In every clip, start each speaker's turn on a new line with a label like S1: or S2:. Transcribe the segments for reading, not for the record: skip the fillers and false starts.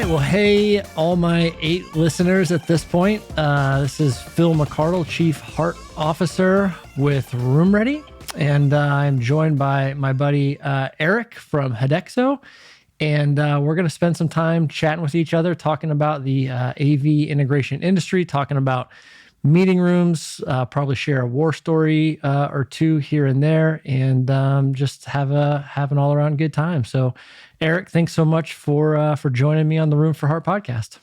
S1: Well, hey, all my 8 listeners at this point. This is Phil McCardle, Chief Heart Officer with RoomReady. And I'm joined by my buddy Eric from Hudexo. And we're going to spend some time chatting with each other, talking about the AV integration industry, talking about meeting rooms, probably share a war story or two here and there, and just have an all-around good time. So, Eric, thanks so much for joining me on the Room for Heart podcast.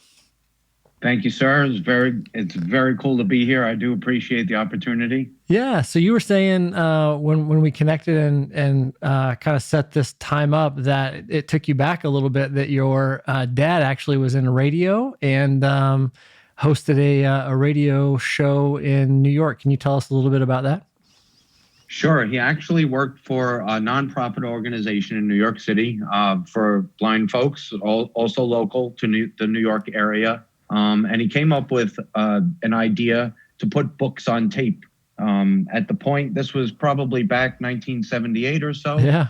S2: Thank you, sir. It's very cool to be here. I do appreciate the opportunity.
S1: Yeah. So you were saying when we connected and kind of set this time up that it took you back a little bit, that your dad actually was in radio and hosted a radio show in New York. Can you tell us a little bit about that?
S2: Sure. He actually worked for a nonprofit organization in New York City for blind folks, also local to the New York area. And he came up with an idea to put books on tape. At the point, this was probably back 1978 or so.
S1: Yeah.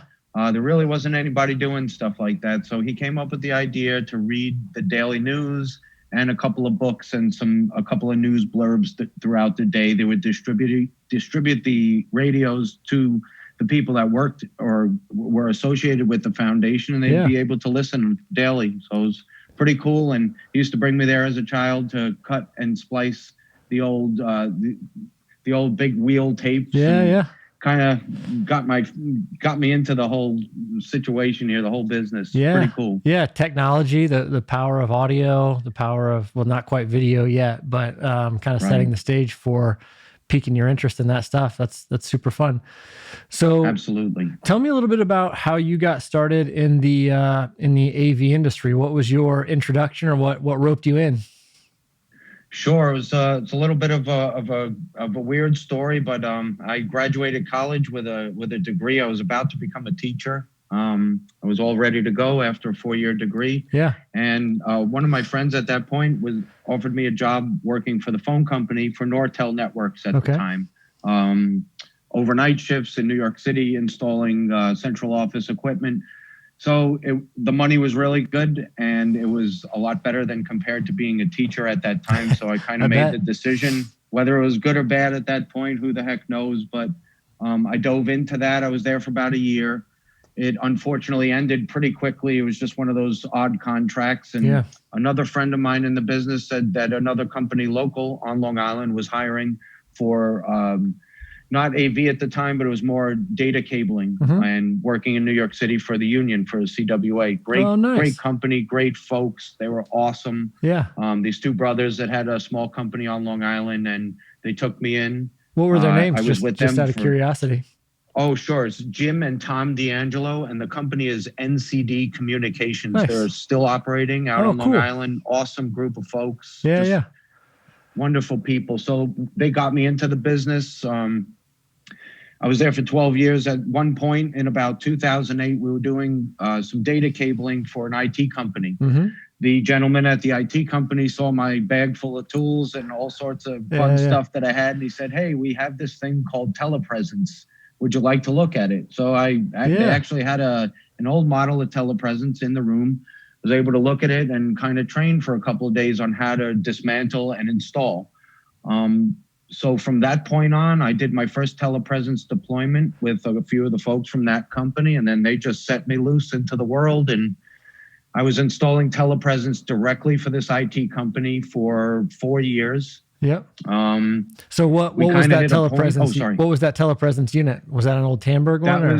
S2: There really wasn't anybody doing stuff like that. So he came up with the idea to read the daily news and a couple of books and a couple of news blurbs throughout the day. They would distribute the radios to the people that worked or were associated with the foundation, and they'd be able to listen daily. So it was pretty cool. And he used to bring me there as a child to cut and splice the old big wheel tapes.
S1: Yeah.
S2: Kind of got me into the whole situation here, the whole business.
S1: Yeah.
S2: Pretty cool.
S1: Yeah. Technology, the power of audio, the power of, well, not quite video yet, but kind of setting the stage for piquing your interest in that stuff. That's super fun. So
S2: absolutely.
S1: Tell me a little bit about how you got started in the AV industry. What was your introduction, or what roped you in?
S2: Sure, it's a little bit of a weird story, but I graduated college with a degree. I was about to become a teacher. I was all ready to go after a 4-year degree.
S1: Yeah.
S2: And one of my friends at that point offered me a job working for the phone company for Nortel Networks at the time. Overnight shifts in New York City, installing central office equipment. So the money was really good, and it was a lot better than compared to being a teacher at that time. So I kind of made the decision, whether it was good or bad at that point, who the heck knows. But I dove into that. I was there for about a year. It unfortunately ended pretty quickly. It was just one of those odd contracts. And another friend of mine in the business said that another company local on Long Island was hiring for not AV at the time, but it was more data cabling and working in New York City for the union, for CWA. Great company, great folks. They were awesome.
S1: Yeah.
S2: These two brothers that had a small company on Long Island, and they took me in.
S1: What were their names?
S2: I was with them
S1: out of curiosity.
S2: Oh, sure. It's Jim and Tom D'Angelo, and the company is NCD Communications.
S1: Nice.
S2: They're still operating out on Long Island. Awesome group of folks.
S1: Yeah.
S2: Wonderful people. So they got me into the business. I was there for 12 years. At one point in about 2008, we were doing some data cabling for an IT company. The gentleman at the IT company saw my bag full of tools and all sorts of fun stuff that I had. And he said, "Hey, we have this thing called telepresence. Would you like to look at it?" So I actually had an old model of telepresence in the room. Was able to look at it and kind of train for a couple of days on how to dismantle and install. So from that point on, I did my first telepresence deployment with a few of the folks from that company, and then they just set me loose into the world. And I was installing telepresence directly for this IT company for 4 years.
S1: Yep. So what was that telepresence? What was that telepresence unit? Was that an old Tandberg one?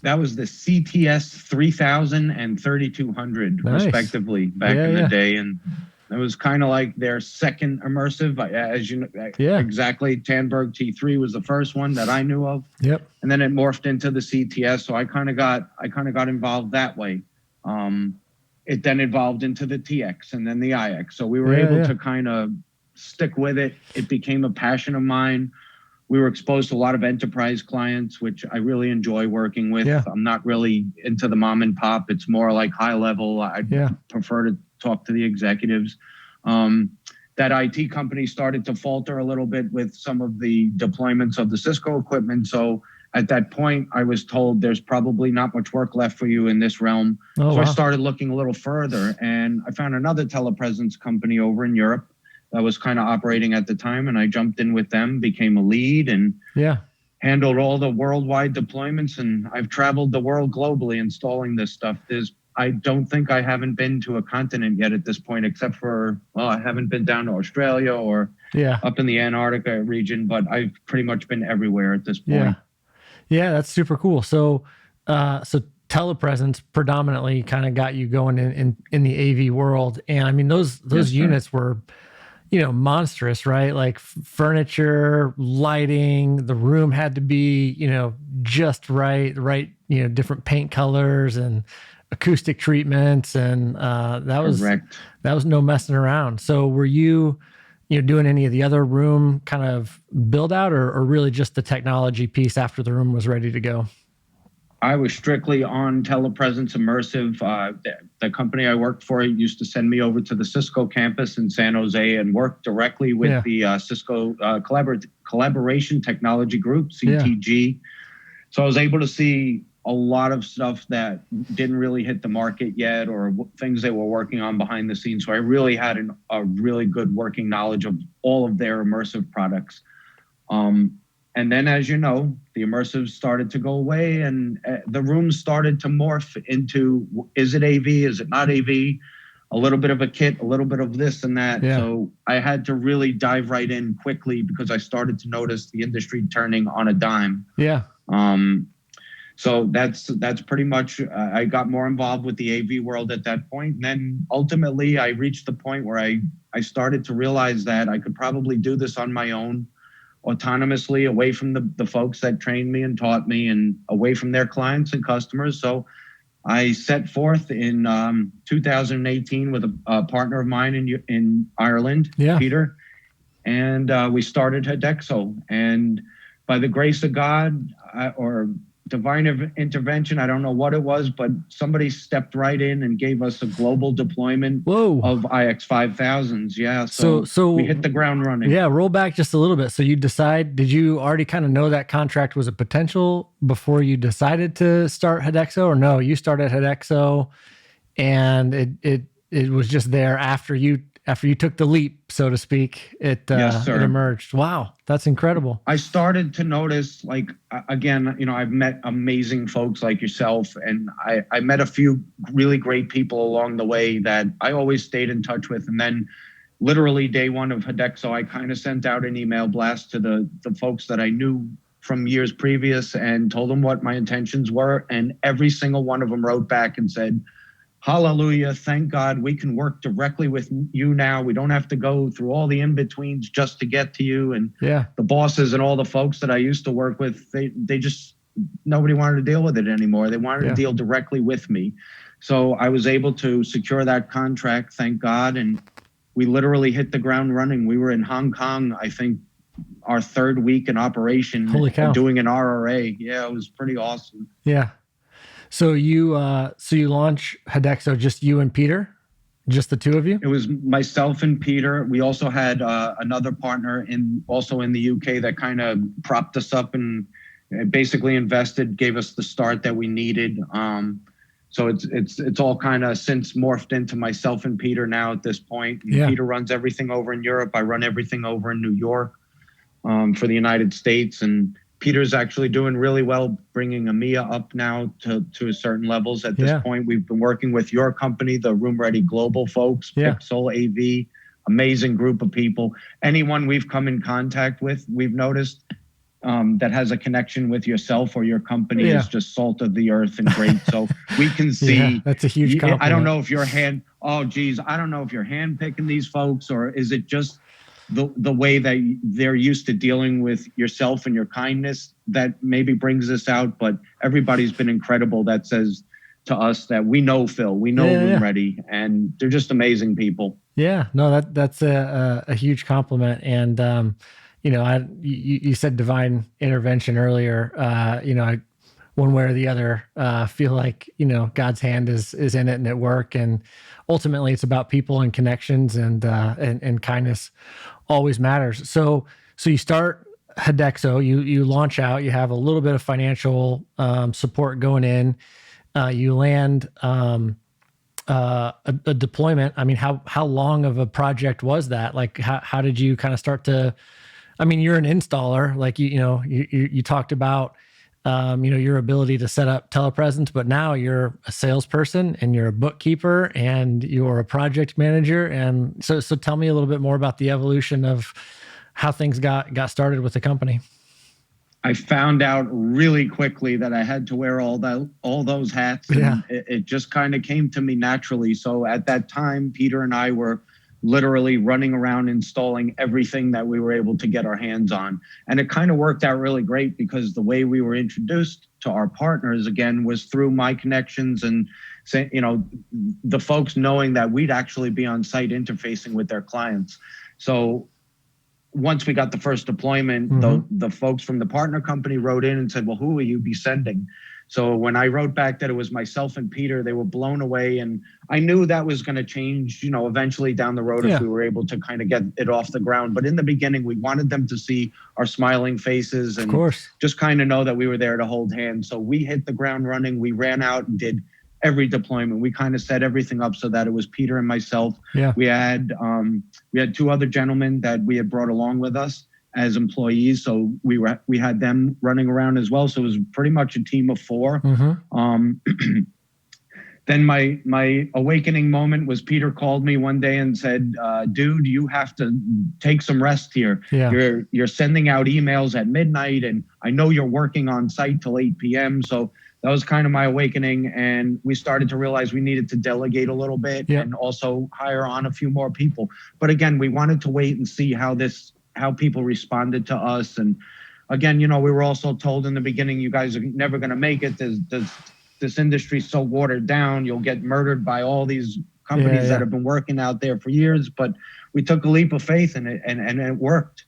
S2: That was the CTS 3000 and 3200 respectively back in the day, and it was kind of like their second immersive, as you know. Exactly. Tandberg T3 was the first one that I knew of.
S1: Yep.
S2: And then it morphed into the CTS, so I kind of got involved that way. It then evolved into the TX and then the IX. So we were able to kind of stick with it. It became a passion of mine. We were exposed to a lot of enterprise clients, which I really enjoy working with. I'm not really into the mom and pop. It's more like high level. I prefer to talk to the executives. That IT company started to falter a little bit with some of the deployments of the Cisco equipment. So at that point, I was told there's probably not much work left for you in this realm.
S1: Oh,
S2: so
S1: wow.
S2: I started looking a little further, and I found another telepresence company over in Europe that was kind of operating at the time. And I jumped in with them, became a lead, and handled all the worldwide deployments. And I've traveled the world globally installing this stuff. I don't think I haven't been to a continent yet at this point, except for, well, I haven't been down to Australia or up in the Antarctica region, but I've pretty much been everywhere at this point.
S1: Yeah, that's super cool. So, so telepresence predominantly kind of got you going in the AV world. And I mean, those units were, monstrous, right? Like furniture, lighting, the room had to be, just right, different paint colors and acoustic treatments. And that was no messing around. So were you doing any of the other room kind of build out or really just the technology piece after the room was ready to go?
S2: I was strictly on telepresence immersive. The company I worked for used to send me over to the Cisco campus in San Jose and work directly with the Cisco Collaboration Technology Group, CTG. So I was able to see a lot of stuff that didn't really hit the market yet, or things they were working on behind the scenes. So I really had a really good working knowledge of all of their immersive products. And then, as you know, the immersives started to go away, and the rooms started to morph into, is it AV? Is it not AV? A little bit of a kit, a little bit of this and that. So I had to really dive right in quickly because I started to notice the industry turning on a dime. So that's pretty much, I got more involved with the AV world at that point. And then ultimately I reached the point where I started to realize that I could probably do this on my own, autonomously, away from the folks that trained me and taught me, and away from their clients and customers. So I set forth in 2018 with a partner of mine in Ireland, Peter, and we started Hudexo. And by the grace of God, or divine intervention, I don't know what it was, but somebody stepped right in and gave us a global deployment of IX5000s. So we hit the ground running.
S1: Roll back just a little bit. So did you already kind of know that contract was a potential before you decided to start Hudexo, or no, you started Hudexo and it was just there after you took the leap, so to speak, it emerged. Wow, that's incredible.
S2: I started to notice, like, again, I've met amazing folks like yourself, and I met a few really great people along the way that I always stayed in touch with. And then literally day one of Hudexo, I kind of sent out an email blast to the folks that I knew from years previous and told them what my intentions were. And every single one of them wrote back and said, hallelujah, thank God we can work directly with you now. We don't have to go through all the in-betweens just to get to you. And the bosses and all the folks that I used to work with, they just, nobody wanted to deal with it anymore. They wanted to deal directly with me. So I was able to secure that contract, thank God. And we literally hit the ground running. We were in Hong Kong, I think, our third week in operation.
S1: Holy cow.
S2: Doing an RRA. Yeah, it was pretty awesome.
S1: Yeah. So you launch Hudexo, just you and Peter, just the two of you?
S2: It was myself and Peter. We also had another partner also in the UK that kind of propped us up and basically invested, gave us the start that we needed. So it's all kind of since morphed into myself and Peter now at this point. Peter runs everything over in Europe. I run everything over in New York for the United States. And Peter's actually doing really well, bringing EMEA up now to certain levels at this point. We've been working with your company, the RoomReady Global folks, Pixel AV, amazing group of people. Anyone we've come in contact with, we've noticed that has a connection with yourself or your company is just salt of the earth and great. So we can see.
S1: That's a huge compliment.
S2: I don't know if you're I don't know if you're handpicking these folks, or is it just the way that they're used to dealing with yourself and your kindness that maybe brings this out. But everybody's been incredible that says to us that we know Phil, we know RoomReady, and they're just amazing people.
S1: Yeah, no, that's a huge compliment. And, you said divine intervention earlier, I, one way or the other, feel like, God's hand is in it and at work. And ultimately it's about people and connections, and kindness always matters. So you start Hudexo, you launch out, you have a little bit of financial support going in, you land a deployment. I mean, how long of a project was that? Like, how did you kind of start to? I mean, you're an installer, like you talked about, your ability to set up telepresence, but now you're a salesperson and you're a bookkeeper and you're a project manager. And so tell me a little bit more about the evolution of how things got started with the company.
S2: I found out really quickly that I had to wear all those hats, and it just kind of came to me naturally. So at that time, Peter and I were literally running around installing everything that we were able to get our hands on. And it kind of worked out really great because the way we were introduced to our partners, again, was through my connections and, the folks knowing that we'd actually be on site interfacing with their clients. So once we got the first deployment, the folks from the partner company wrote in and said, well, who will you be sending? So when I wrote back that it was myself and Peter, they were blown away. And I knew that was going to change, eventually down the road if we were able to kind of get it off the ground. But in the beginning, we wanted them to see our smiling faces and just kind of know that we were there to hold hands. So we hit the ground running. We ran out and did every deployment. We kind of set everything up so that it was Peter and myself. We had two other gentlemen that we had brought along with us as employees. So we had them running around as well. So it was pretty much a team of 4. Then my awakening moment was Peter called me one day and said, dude, you have to take some rest here. You're sending out emails at midnight, and I know you're working on site till 8 p.m. So that was kind of my awakening. And we started to realize we needed to delegate a little bit and also hire on a few more people. But again, we wanted to wait and see how people responded to us. And again, we were also told in the beginning, you guys are never going to make it. This industry's so watered down. You'll get murdered by all these companies that have been working out there for years. But we took a leap of faith and it worked.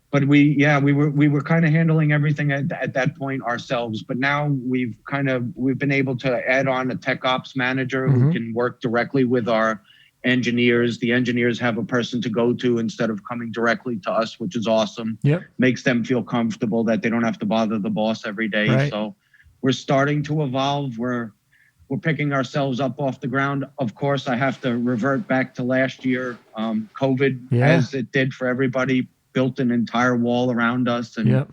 S2: But we were kind of handling everything at that point ourselves. But now we've been able to add on a tech ops manager who can work directly with our engineers. The engineers have a person to go to instead of coming directly to us, which is awesome. Makes them feel comfortable that they don't have to bother the boss every day. So we're starting to evolve. We're picking ourselves up off the ground. Of course, I have to revert back to last year. COVID, as it did for everybody, built an entire wall around us. And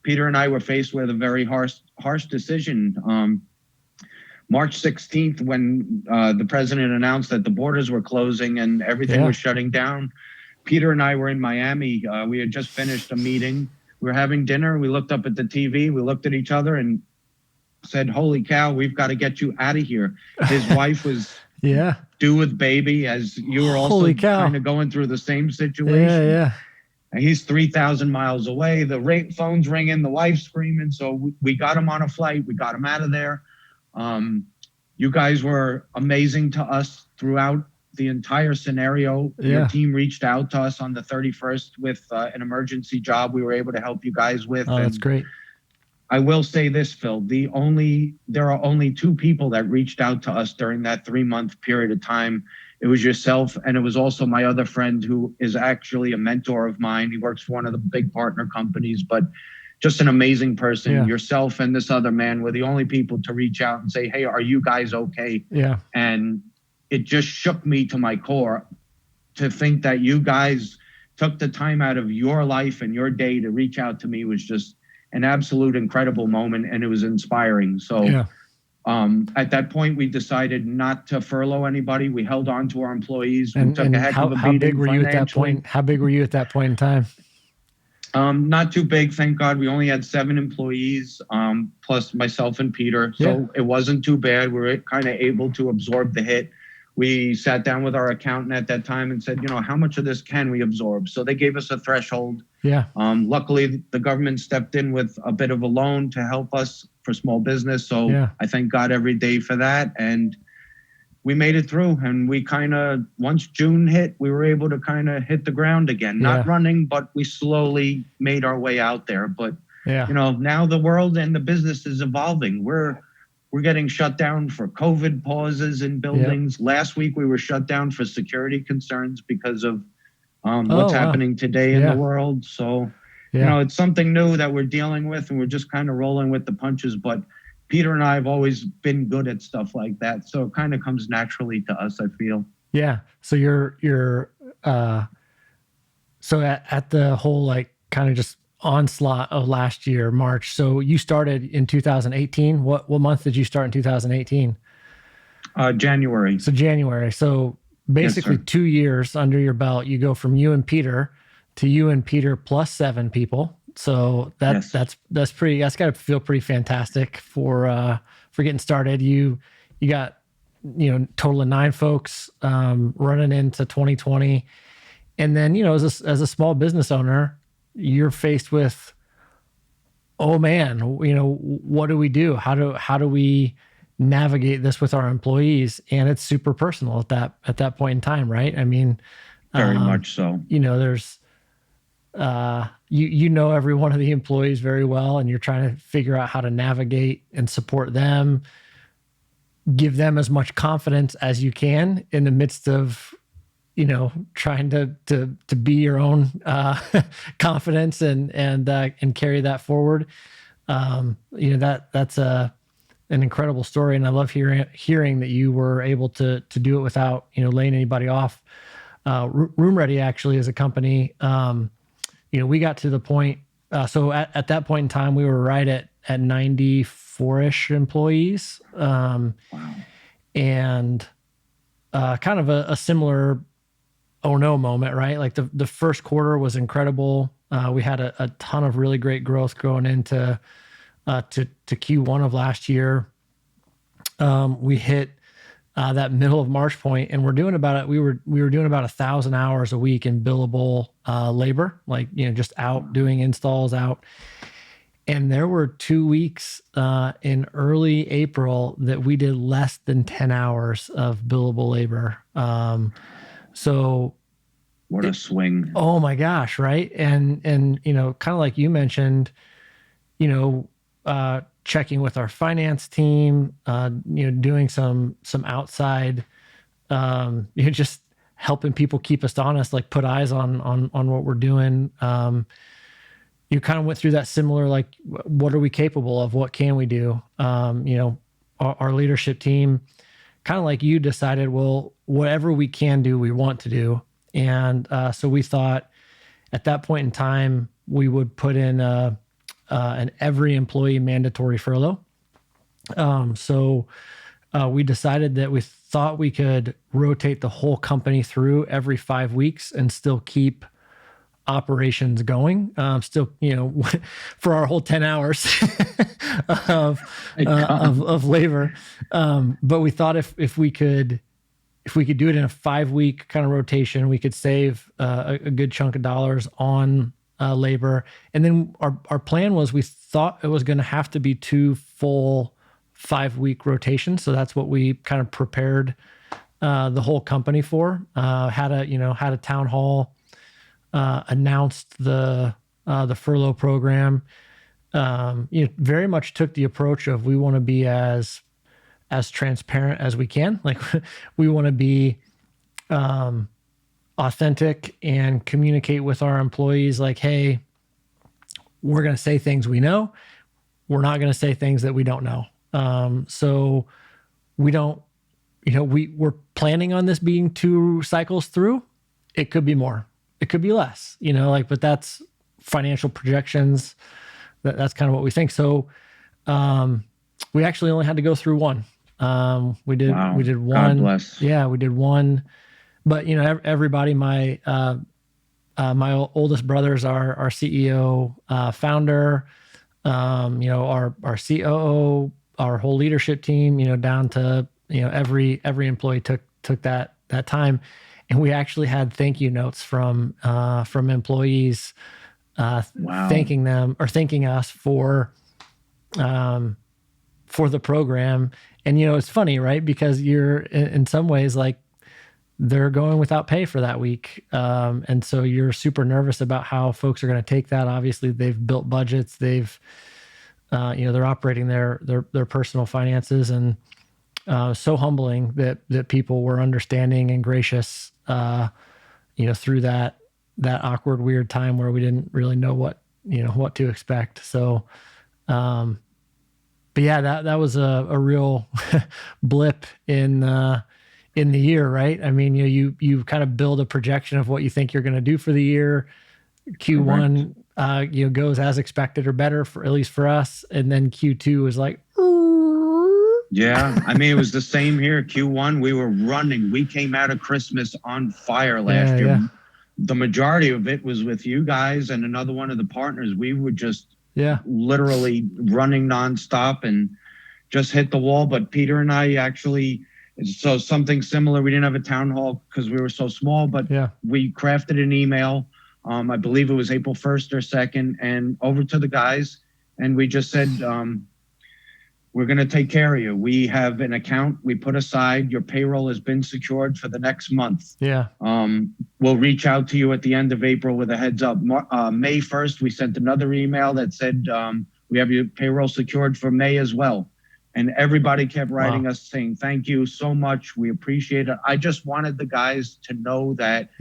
S2: Peter and I were faced with a very harsh decision. March 16th, when the president announced that the borders were closing and everything was shutting down, Peter and I were in Miami. We had just finished a meeting. We were having dinner. We looked up at the TV. We looked at each other and said, holy cow, we've got to get you out of here. His wife was due with baby, as you were also kind of going through the same situation. And he's 3,000 miles away. The phone's ringing, the wife's screaming. So we got him on a flight. We got him out of there. You guys were amazing to us throughout the entire scenario. Your team reached out to us on the 31st with an emergency job we were able to help you guys with.
S1: Oh, that's great.
S2: I will say this, Phil, there are only 2 people that reached out to us during that 3-month period of time. It was yourself, and it was also my other friend who is actually a mentor of mine. He works for one of the big partner companies, but just an amazing person. Yourself and this other man were the only people to reach out and say, hey, are you guys okay? And it just shook me to my core to think that you guys took the time out of your life and your day to reach out to me. Was just an absolute incredible moment, and it was inspiring. So at that point, we decided not to furlough anybody. We held on to our employees. We took a heck of a beating.
S1: How big were you at that point? How big were you at that point in time?
S2: Not too big, thank God. We only had 7 employees, plus myself and Peter. So it wasn't too bad. We were kind of able to absorb the hit. We sat down with our accountant at that time and said, how much of this can we absorb? So they gave us a threshold. Luckily, the government stepped in with a bit of a loan to help us for small business. So I thank God every day for that. And we made it through. And we once June hit, we were able to kind of hit the ground again. Not running, but we slowly made our way out there. But, now the world and the business is evolving. We're getting shut down for COVID pauses in buildings. Last week, we were shut down for security concerns because of what's
S1: Oh, wow.
S2: happening today in the
S1: Yeah.
S2: world. So,
S1: Yeah.
S2: it's something new that we're dealing with, and we're just kind of rolling with the punches. But Peter and I have always been good at stuff like that, so it kind of comes naturally to us, I feel.
S1: Yeah. So uh, so at the whole like kind of just onslaught of last year, March. So you started in 2018. What month did you start in 2018?
S2: January.
S1: So January. So
S2: Yes,
S1: basically
S2: sir.
S1: 2 years under your belt, you go from you and Peter to you and Peter plus 7 people. So
S2: Yes.
S1: that's got to feel pretty fantastic for getting started. You got total of 9 folks running into 2020, and then as a small business owner, you're faced with, oh man, what do we do? How do we navigate this with our employees? And it's super personal at that point in time, right? I mean,
S2: Very much so.
S1: there's every one of the employees very well, and you're trying to figure out how to navigate and support them, give them as much confidence as you can in the midst of trying to be your own confidence and carry that forward. That's an incredible story, and I love hearing that you were able to do it without laying anybody off. RoomReady actually is a company. We got to the point. So at that point in time, we were right at 94-ish employees,
S2: Wow.
S1: and kind of a similar oh no moment, right? Like the first quarter was incredible. We had a ton of really great growth going into to Q1 of last year. We hit that middle of March point, and we were doing about 1,000 hours a week in billable labor, like just out doing installs out. And there were 2 weeks in early April that we did less than 10 hours of billable labor. So
S2: what a swing.
S1: Oh my gosh, right? And kind of like you mentioned, checking with our finance team, doing some outside, just helping people keep us honest, like put eyes on what we're doing. You kind of went through that similar, like, what are we capable of? What can we do? Our leadership team, kind of like you, decided, well, whatever we can do, we want to do. And so we thought at that point in time, we would put in an every employee mandatory furlough. So we decided that we thought we could rotate the whole company through every 5 weeks and still keep operations going, still, for our whole 10 hours of labor. But we thought if we could do it in a 5-week kind of rotation, we could save a good chunk of dollars on labor. And then our plan was, we thought it was going to have to be 2 full 5-week rotations. So that's what we kind of prepared the whole company for. Had a town hall, announced the furlough program. Very much took the approach of, we want to be as transparent as we can. Like, we want to be authentic and communicate with our employees, like, hey, we're going to say things we know. We're not going to say things that we don't know. So we don't, we're planning on this being 2 cycles through. It could be more, it could be less, but that's financial projections. That's kind of what we think. So we actually only had to go through 1. We did one.
S2: God bless.
S1: Yeah, we did 1. But everybody, my oldest brother's our CEO, founder, our COO, our whole leadership team, down to every employee took that time, and we actually had thank you notes from employees thanking them, or thanking us for the program. And it's funny, right? Because you're in some ways, like, they're going without pay for that week. And so you're super nervous about how folks are going to take that. Obviously, they've built budgets. They're operating their personal finances, and so humbling that people were understanding and gracious, through that that awkward, weird time where we didn't really know what to expect. So, but yeah, that was a real blip in the year, right? I mean, you kind of build a projection of what you think you're going to do for the year. Q1, goes as expected or better, for at least for us, and then Q2 was like,
S2: yeah. I mean, it was the same here. Q1, we were running. We came out of Christmas on fire last year.
S1: Yeah.
S2: The majority of it was with you guys and another one of the partners. We were just literally running nonstop and just hit the wall. But Peter and I actually, so something similar. We didn't have a town hall because we were so small, but we crafted an email. I believe it was April 1st or 2nd, and over to the guys. And we just said, we're going to take care of you. We have an account we put aside. Your payroll has been secured for the next month.
S1: Yeah.
S2: We'll reach out to you at the end of April with a heads up. May 1st, we sent another email that said, we have your payroll secured for May as well. And everybody kept writing us saying, thank you so much. We appreciate it. I just wanted the guys to know that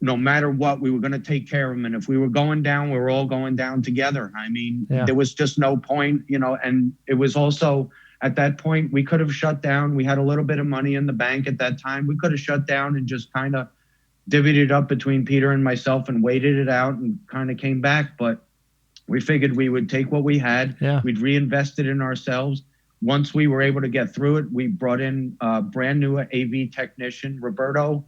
S2: no matter what, we were going to take care of them. And if we were going down, we were all going down together. I mean, there was just no point, and it was also at that point, we could have shut down. We had a little bit of money in the bank at that time. We could have shut down and just kind of divvied it up between Peter and myself and waited it out and kind of came back. But we figured we would take what we had. We'd reinvest it in ourselves. Once we were able to get through it, we brought in a brand new AV technician, Roberto,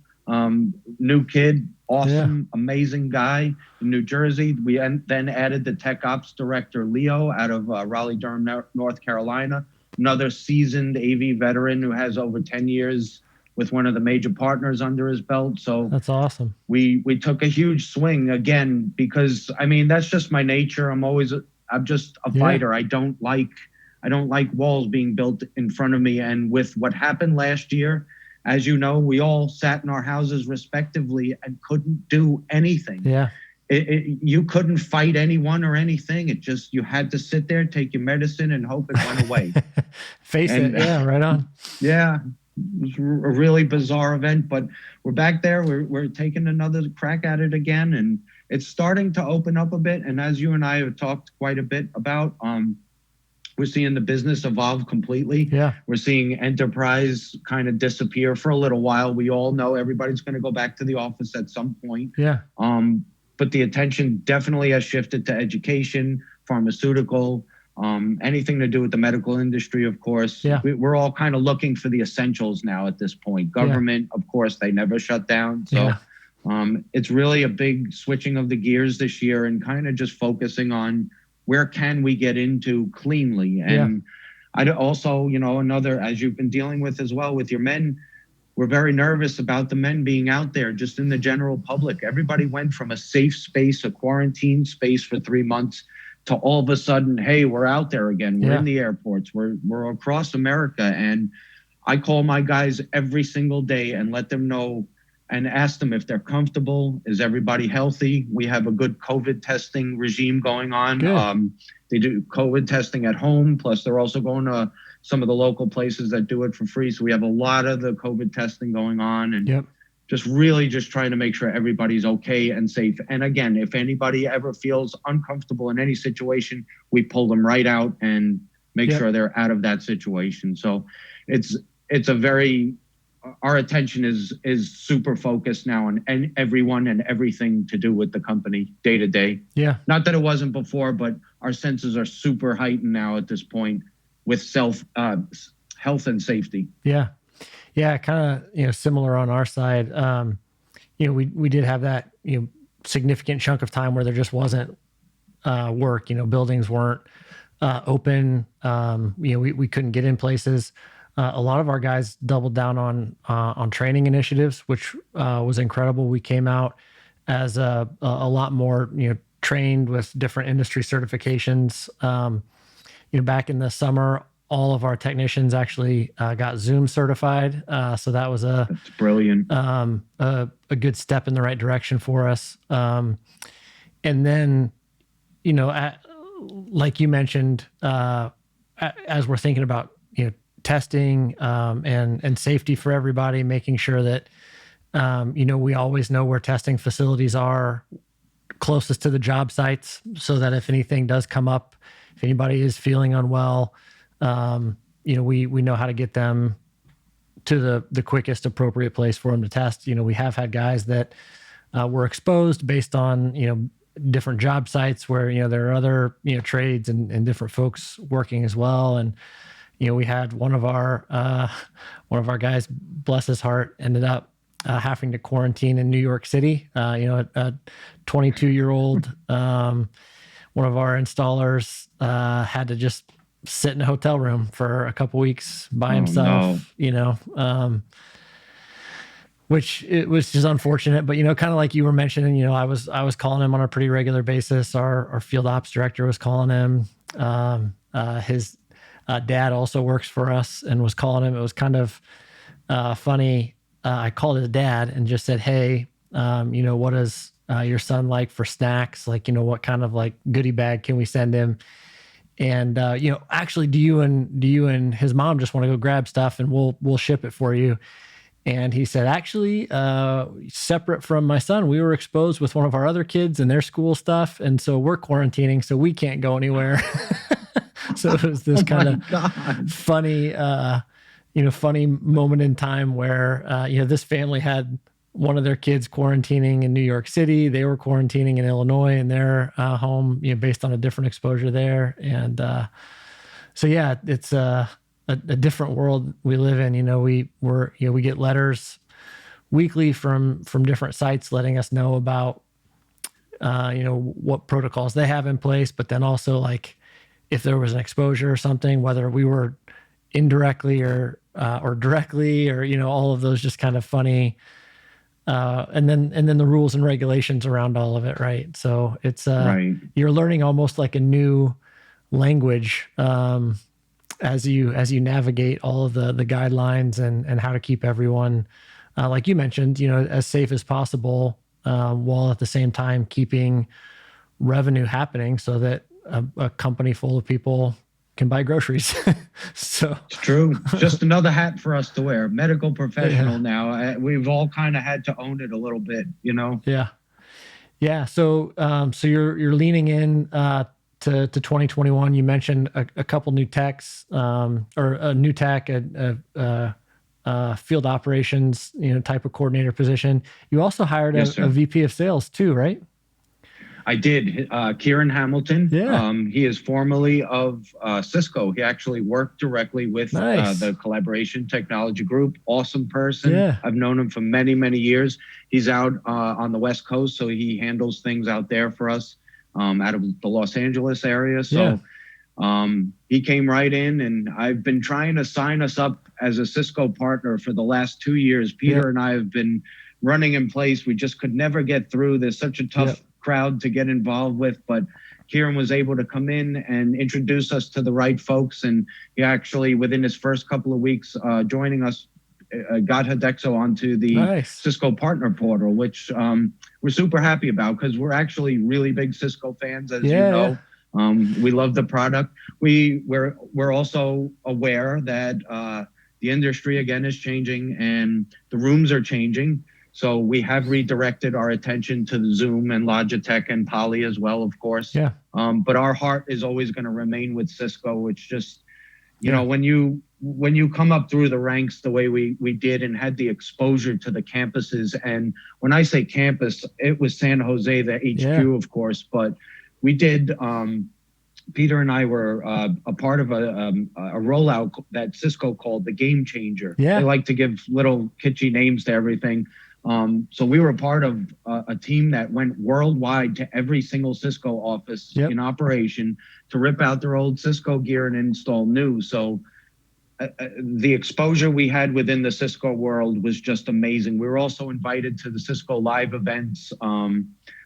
S2: new kid, awesome, amazing guy in New Jersey. We then added the tech ops director, Leo, out of Raleigh-Durham, North Carolina, another seasoned AV veteran who has over 10 years with one of the major partners under his belt. So
S1: that's awesome.
S2: We took a huge swing again, because I mean, that's just my nature. I'm just a fighter. I don't like walls being built in front of me. And with what happened last year, as you know, we all sat in our houses respectively and couldn't do anything. You couldn't fight anyone or anything. It just, you had to sit there, take your medicine and hope it went away.
S1: Face it. Yeah, right on.
S2: Yeah. It was a really bizarre event, but we're back there. We're taking another crack at it again, and it's starting to open up a bit. And as you and I have talked quite a bit about, we're seeing the business evolve completely. We're seeing enterprise kind of disappear for a little while. We all know everybody's going to go back to the office at some point. But the attention definitely has shifted to education, pharmaceutical, anything to do with the medical industry, of course. We're all kind of looking for the essentials now at this point. Government, of course, they never shut down. So it's really a big switching of the gears this year and kind of just focusing on where can we get into cleanly. And I also, another, as you've been dealing with as well with your men, we're very nervous about the men being out there just in the general public. Everybody went from a safe space, a quarantine space for 3 months, to all of a sudden, hey, we're out there again. We're in the airports. We're across America. And I call my guys every single day and let them know and ask them if they're comfortable. Is everybody healthy? We have a good COVID testing regime going on. They do COVID testing at home. Plus, they're also going to some of the local places that do it for free. So we have a lot of the COVID testing going on. And just really just trying to make sure everybody's okay and safe. And again, if anybody ever feels uncomfortable in any situation, we pull them right out and make sure they're out of that situation. So it's a very, our attention is super focused now on everyone and everything to do with the company day to day. Not that it wasn't before, but our senses are super heightened now at this point with health and safety.
S1: Yeah, kind of, similar on our side. We did have that, significant chunk of time where there just wasn't work. Buildings weren't open. We couldn't get in places. A lot of our guys doubled down on training initiatives, which was incredible. We came out as a lot more, trained with different industry certifications. Back in the summer, all of our technicians actually got Zoom certified. So that was
S2: that's brilliant.
S1: A good step in the right direction for us. And then, like you mentioned, as we're thinking about, testing and safety for everybody, making sure that we always know where testing facilities are closest to the job sites, so that if anything does come up, if anybody is feeling unwell, we know how to get them to the quickest appropriate place for them to test. We have had guys that were exposed based on, different job sites where, there are other, trades and different folks working as well. And, we had one of our guys, bless his heart, ended up having to quarantine in New York City. A 22-year-old, one of our installers had to just sit in a hotel room for a couple weeks by himself, which it was just unfortunate, but, kind of like you were mentioning, I was calling him on a pretty regular basis. Our field ops director was calling him. His dad also works for us and was calling him. It was kind of funny. I called his dad and just said, hey, what is your son like for snacks? Like, what kind of like goodie bag can we send him? And, actually, do you and his mom just want to go grab stuff and we'll ship it for you? And he said, actually, separate from my son, we were exposed with one of our other kids and their school stuff. And so we're quarantining, so we can't go anywhere. So it was this kind of funny, funny moment in time where, this family had one of their kids quarantining in New York City. They were quarantining in Illinois in their home, based on a different exposure there. And so, yeah, it's a different world we live in. We get letters weekly from different sites letting us know about, what protocols they have in place, but then also like if there was an exposure or something, whether we were indirectly or directly, or, all of those just kind of funny. And then the rules and regulations around all of it. Right. So it's,
S2: Right.
S1: You're learning almost like a new language, as you navigate all of the guidelines and how to keep everyone, like you mentioned, as safe as possible, while at the same time keeping revenue happening so that a company full of people can buy groceries. So
S2: it's true. Just another hat for us to wear. Medical professional now. We've all kind of had to own it a little bit,
S1: Yeah. Yeah. So, so you're leaning in, to 2021. You mentioned a couple new techs, or a new tech, a field operations, type of coordinator position. You also hired a VP of sales too, right?
S2: I did. Kieran Hamilton.
S1: Yeah.
S2: He is formerly of Cisco. He actually worked directly with the Collaboration Technology Group. Awesome person.
S1: Yeah.
S2: I've known him for many, many years. He's out on the West Coast, so he handles things out there for us, out of the Los Angeles area. So he came right in, and I've been trying to sign us up as a Cisco partner for the last 2 years. Peter and I have been running in place. We just could never get through. There's such a tough crowd to get involved with, but Kieran was able to come in and introduce us to the right folks. And he actually, within his first couple of weeks joining us, got Hudexo onto the Cisco partner portal, which we're super happy about because we're actually really big Cisco fans, as you know. We love the product. We're also aware that the industry again is changing and the rooms are changing. So we have redirected our attention to the Zoom and Logitech and Poly as well, of course.
S1: Yeah.
S2: But our heart is always going to remain with Cisco, which just, when you come up through the ranks the way we did and had the exposure to the campuses. And when I say campus, it was San Jose, the HQ, of course, but we did, Peter and I were a part of a rollout that Cisco called the Game Changer.
S1: Yeah.
S2: They like to give little kitschy names to everything. So we were part of a team that went worldwide to every single Cisco office in operation to rip out their old Cisco gear and install new. So the exposure we had within the Cisco world was just amazing. We were also invited to the Cisco live events.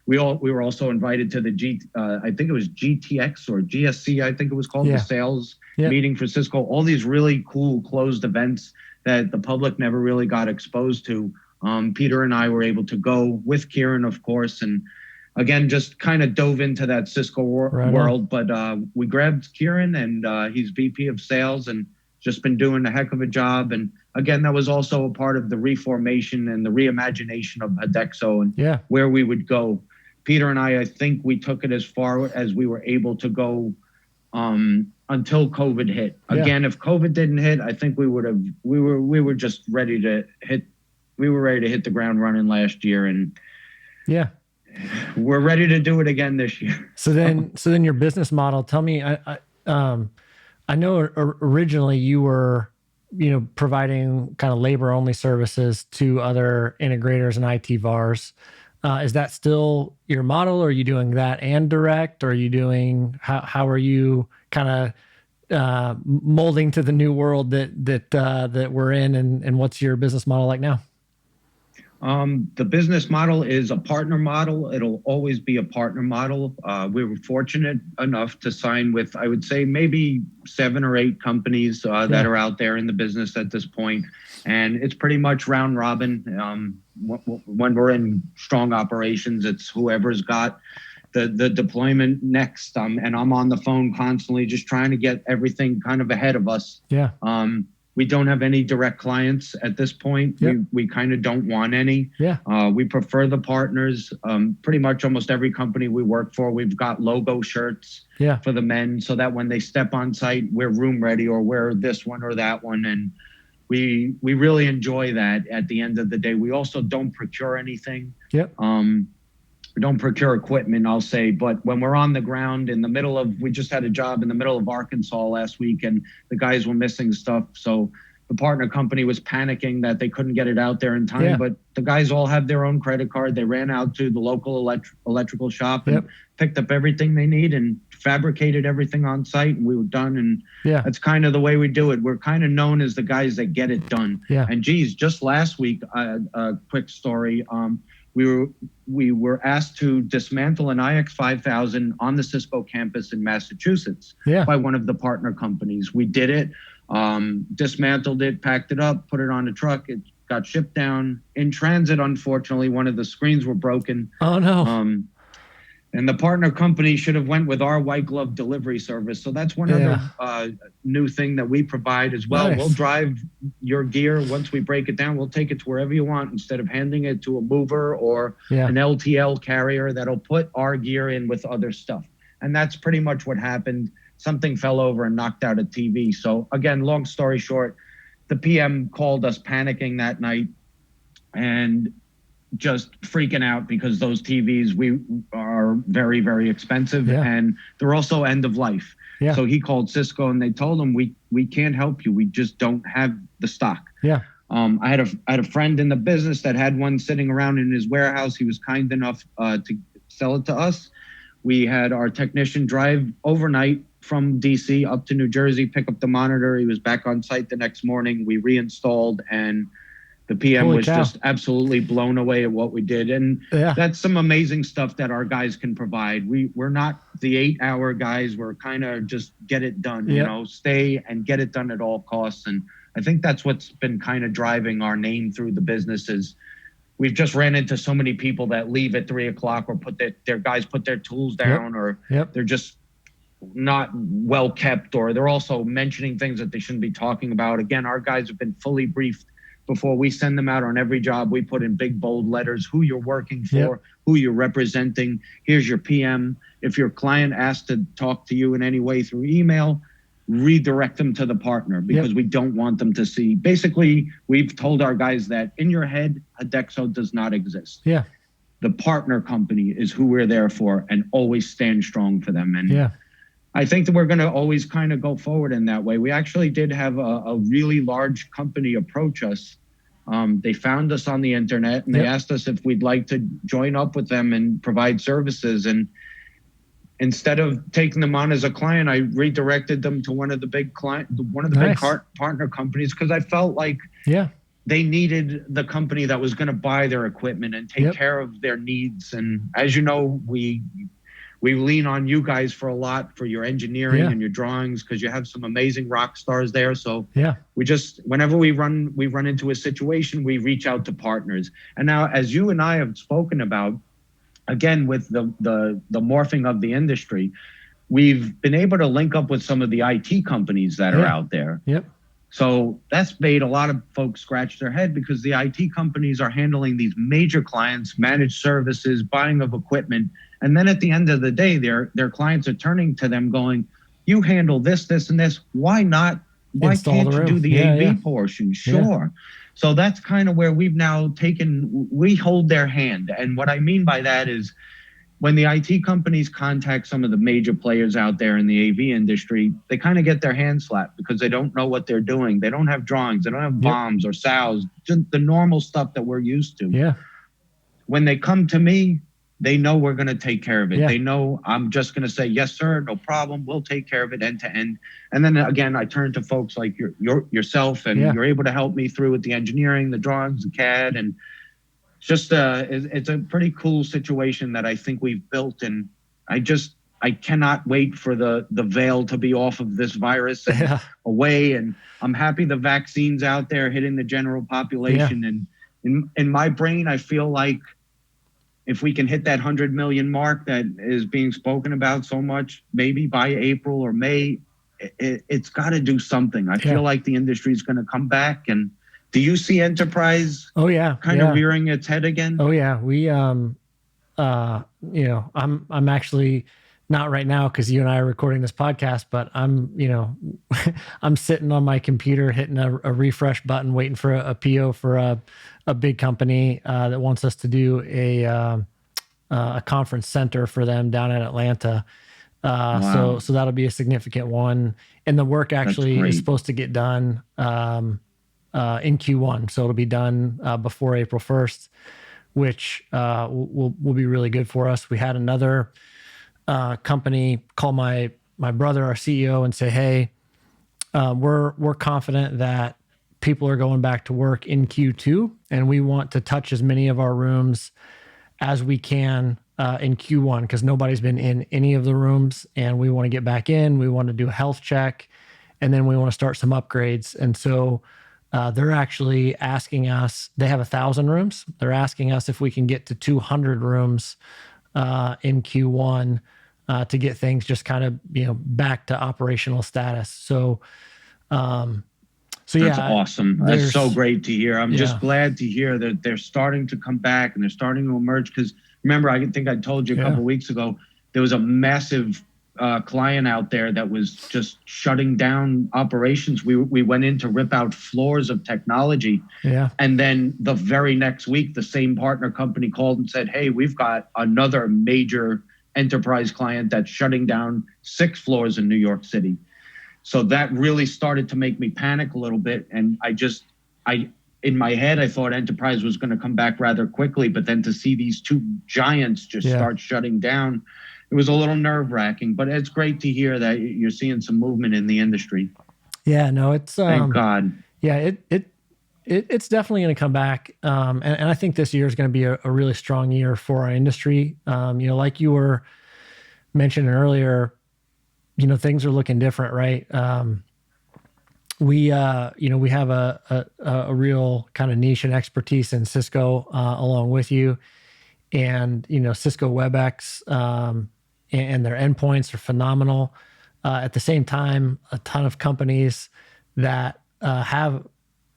S2: We were also invited to the I think it was GTX or GSC, I think it was called, the sales meeting for Cisco. All these really cool closed events that the public never really got exposed to. Peter and I were able to go with Kieran, of course, and again, just kind of dove into that Cisco world. But we grabbed Kieran, and he's VP of sales, and just been doing a heck of a job. And again, that was also a part of the reformation and the reimagination of Hudexo and where we would go. Peter and I think we took it as far as we were able to go until COVID hit. Again, if COVID didn't hit, I think we were just ready to hit the ground running last year, and we're ready to do it again this year.
S1: So then your business model, tell me, I know originally you were, providing kind of labor only services to other integrators and IT VARs. Is that still your model? Or are you doing that and direct? Or are you doing, how are you kind of molding to the new world that we're in, and what's your business model like now?
S2: The business model is a partner model. It'll always be a partner model. We were fortunate enough to sign with, I would say, maybe 7 or 8 companies that are out there in the business at this point. And it's pretty much round robin. When we're in strong operations, it's whoever's got the deployment next. And I'm on the phone constantly just trying to get everything kind of ahead of us. We don't have any direct clients at this point. We kind of don't want any. We prefer the partners. Pretty much almost every company we work for, we've got logo shirts for the men, so that when they step on site, we're RoomReady or we're this one or that one. And we really enjoy that at the end of the day. We also don't procure anything. We don't procure equipment, I'll say, but when we're on the ground we just had a job in the middle of Arkansas last week, and the guys were missing stuff. So the partner company was panicking that they couldn't get it out there in time, but the guys all have their own credit card. They ran out to the local electrical shop and picked up everything they need and fabricated everything on site, and we were done. And that's kind of the way we do it. We're kind of known as the guys that get it done. And geez, just last week, a quick story. We were asked to dismantle an IX 5000 on the Cisco campus in Massachusetts by one of the partner companies. We did it, dismantled it, packed it up, put it on a truck. It got shipped down. In transit, unfortunately, one of the screens were broken.
S1: Oh, no.
S2: And the partner company should have went with our white glove delivery service. So that's one other new thing that we provide as well. We'll drive your gear. Once we break it down, we'll take it to wherever you want instead of handing it to a mover or an LTL carrier that'll put our gear in with other stuff. And that's pretty much what happened. Something fell over and knocked out a TV. So again, long story short, the PM called us panicking that night and just freaking out because those TVs are very, very expensive and they're also end of life. So he called Cisco and they told him, we can't help you. We just don't have the stock. I had a friend in the business that had one sitting around in his warehouse. He was kind enough to sell it to us. We had our technician drive overnight from DC up to New Jersey, pick up the monitor. He was back on site the next morning. We reinstalled, and the PM was just absolutely blown away at what we did. And that's some amazing stuff that our guys can provide. We're not the 8-hour guys. We're kind of just get it done, stay and get it done at all costs. And I think that's what's been kind of driving our name through the business is we've just ran into so many people that leave at 3 o'clock or their guys put their tools down or they're just not well kept, or they're also mentioning things that they shouldn't be talking about. Again, our guys have been fully briefed before we send them out on every job. We put in big, bold letters, who you're working for, who you're representing. Here's your PM. If your client asks to talk to you in any way through email, redirect them to the partner because we don't want them to see. Basically, we've told our guys that in your head, Hudexo does not exist. The partner company is who we're there for, and always stand strong for them. And I think that we're going to always kind of go forward in that way. We actually did have a really large company approach us. They found us on the internet and they asked us if we'd like to join up with them and provide services. And instead of taking them on as a client, I redirected them to one of the big big partner companies, because I felt like they needed the company that was going to buy their equipment and take care of their needs. And as you know, we lean on you guys for a lot for your engineering and your drawings, because you have some amazing rock stars there. So we just, whenever we run into a situation, we reach out to partners. And now, as you and I have spoken about, again, with the morphing of the industry, we've been able to link up with some of the IT companies that are out there. So that's made a lot of folks scratch their head because the IT companies are handling these major clients, managed services, buying of equipment. And then at the end of the day, their clients are turning to them going, you handle this, this, and this. Why not? Why can't you do the AV portion? Sure. So that's kind of where we've now we hold their hand. And what I mean by that is when the IT companies contact some of the major players out there in the AV industry, they kind of get their hands slapped because they don't know what they're doing. They don't have drawings. They don't have bombs or SALs, just the normal stuff that we're used to.
S1: Yeah.
S2: When they come to me, they know we're going to take care of it.
S1: Yeah.
S2: They know I'm just going to say, yes, sir, no problem. We'll take care of it end to end. And then again, I turn to folks like yourself, and you're able to help me through with the engineering, the drawings, the CAD, and just it's a pretty cool situation that I think we've built. And I cannot wait for the veil to be off of this virus and away. And I'm happy the vaccine's out there hitting the general population. And in my brain, I feel like if we can hit that 100 million mark that is being spoken about so much, maybe by April or May, it's got to do something. I feel like the industry is going to come back. And do you see enterprise kind of rearing its head again?
S1: Oh yeah. We, I'm actually not right now because you and I are recording this podcast, but I'm sitting on my computer hitting a refresh button, waiting for a PO for a big company that wants us to do a conference center for them down in Atlanta. Wow. So that'll be a significant one. And the work actually is supposed to get done in Q1. So it'll be done before April 1st, which will be really good for us. We had another company call my brother, our CEO, and say, hey, we're confident that people are going back to work in Q2, and we want to touch as many of our rooms as we can in Q1 because nobody's been in any of the rooms, and we want to get back in. We want to do a health check, and then we want to start some upgrades. And so they're actually asking us, they have 1,000 rooms. They're asking us if we can get to 200 rooms in Q1 to get things just kind of, back to operational status. So
S2: that's awesome. That's so great to hear. I'm just glad to hear that they're starting to come back and they're starting to emerge. Because remember, I think I told you a couple of weeks ago, there was a massive client out there that was just shutting down operations. We went in to rip out floors of technology. Yeah. And then the very next week, the same partner company called and said, hey, we've got another major enterprise client that's shutting down 6 floors in New York City. So that really started to make me panic a little bit. And in my head, I thought enterprise was going to come back rather quickly, but then to see these 2 giants just start shutting down, it was a little nerve wracking, but it's great to hear that you're seeing some movement in the industry.
S1: Yeah, no, it's,
S2: thank God.
S1: Yeah, it's definitely going to come back. And I think this year is going to be a really strong year for our industry. Like you were mentioning earlier, things are looking different, right? We have a real kind of niche and expertise in Cisco along with you, and Cisco WebEx and their endpoints are phenomenal. At the same time, a ton of companies that have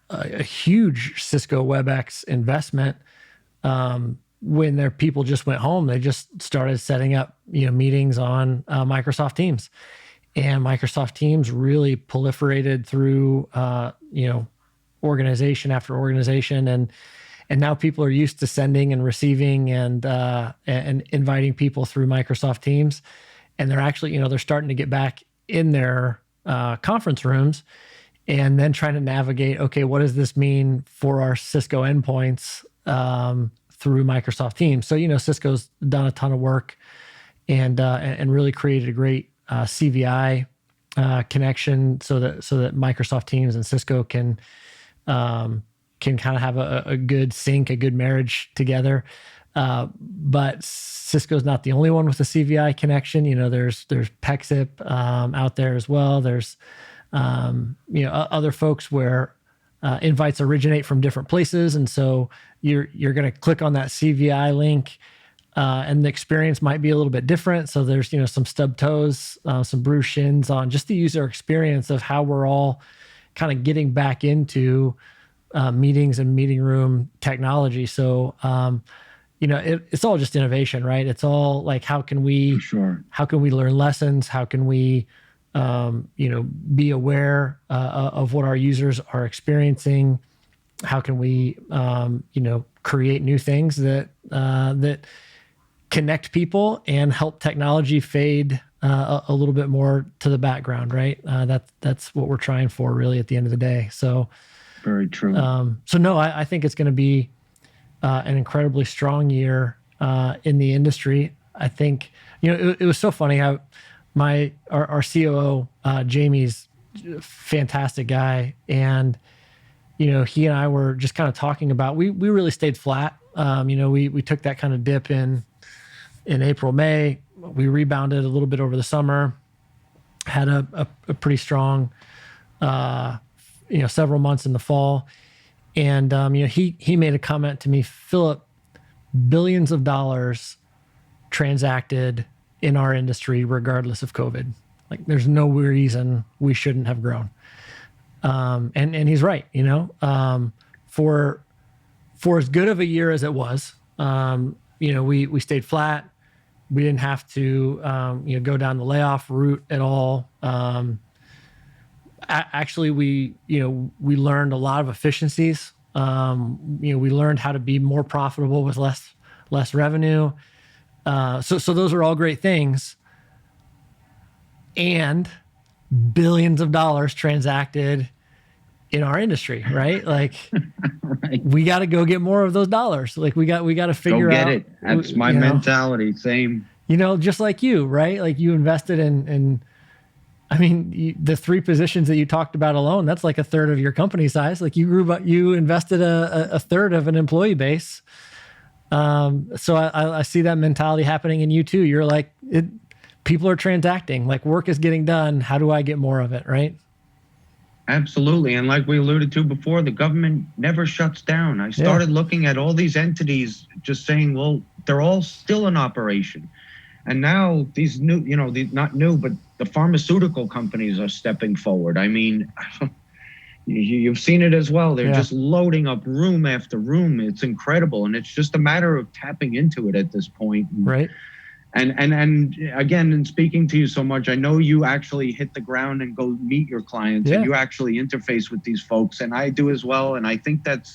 S1: a huge Cisco WebEx investment. When their people just went home, they just started setting up, meetings on Microsoft Teams, and Microsoft Teams really proliferated through, organization after organization. And now people are used to sending and receiving and inviting people through Microsoft Teams. And they're actually, they're starting to get back in their conference rooms and then trying to navigate, okay, what does this mean for our Cisco endpoints through Microsoft Teams? So, Cisco's done a ton of work and really created a great CVI connection so that Microsoft Teams and Cisco can kind of have a good sync, a good marriage together. But Cisco's not the only one with a CVI connection. There's PEXIP out there as well. There's other folks where invites originate from different places, and so you're going to click on that CVI link, and the experience might be a little bit different. So there's some stub toes, some bruised shins on just the user experience of how we're all kind of getting back into meetings and meeting room technology. So, it's all just innovation, right? It's all like, how can we learn lessons? How can we, be aware of what our users are experiencing? How can we, create new things that connect people and help technology fade a little bit more to the background, right? That's what we're trying for, really, at the end of the day. So,
S2: very true.
S1: No, I think it's going to be an incredibly strong year in the industry. I think, it was so funny how our COO, Jamie's a fantastic guy. And, he and I were just kind of talking about, we really stayed flat. We took that kind of dip in April, May. We rebounded a little bit over the summer, had a pretty strong, several months in the fall. And, he made a comment to me, Philip, billions of dollars transacted in our industry, regardless of COVID. Like, there's no reason we shouldn't have grown. And he's right, for as good of a year as it was, we stayed flat. We didn't have to, go down the layoff route at all. Actually, we learned a lot of efficiencies. We learned how to be more profitable with less revenue. So those are all great things. And billions of dollars transacted in our industry, right? Like, right. We got to go get more of those dollars. Like, we got to figure out.
S2: Go get it. That's my mentality. Same.
S1: Just like you, right? Like, you invested in I mean, the 3 positions that you talked about alone, that's like a third of your company size. Like, you invested a third of an employee base. So I see that mentality happening in you too. You're like, people are transacting, like, work is getting done. How do I get more of it? Right.
S2: Absolutely. And like we alluded to before, the government never shuts down. I started looking at all these entities, just saying, well, they're all still in operation. And now these new, not new, but the pharmaceutical companies are stepping forward. I mean, you've seen it as well. They're just loading up room after room. It's incredible. And it's just a matter of tapping into it at this point.
S1: Right.
S2: And again, in speaking to you so much, I know you actually hit the ground and go meet your clients and you actually interface with these folks. And I do as well. And I think that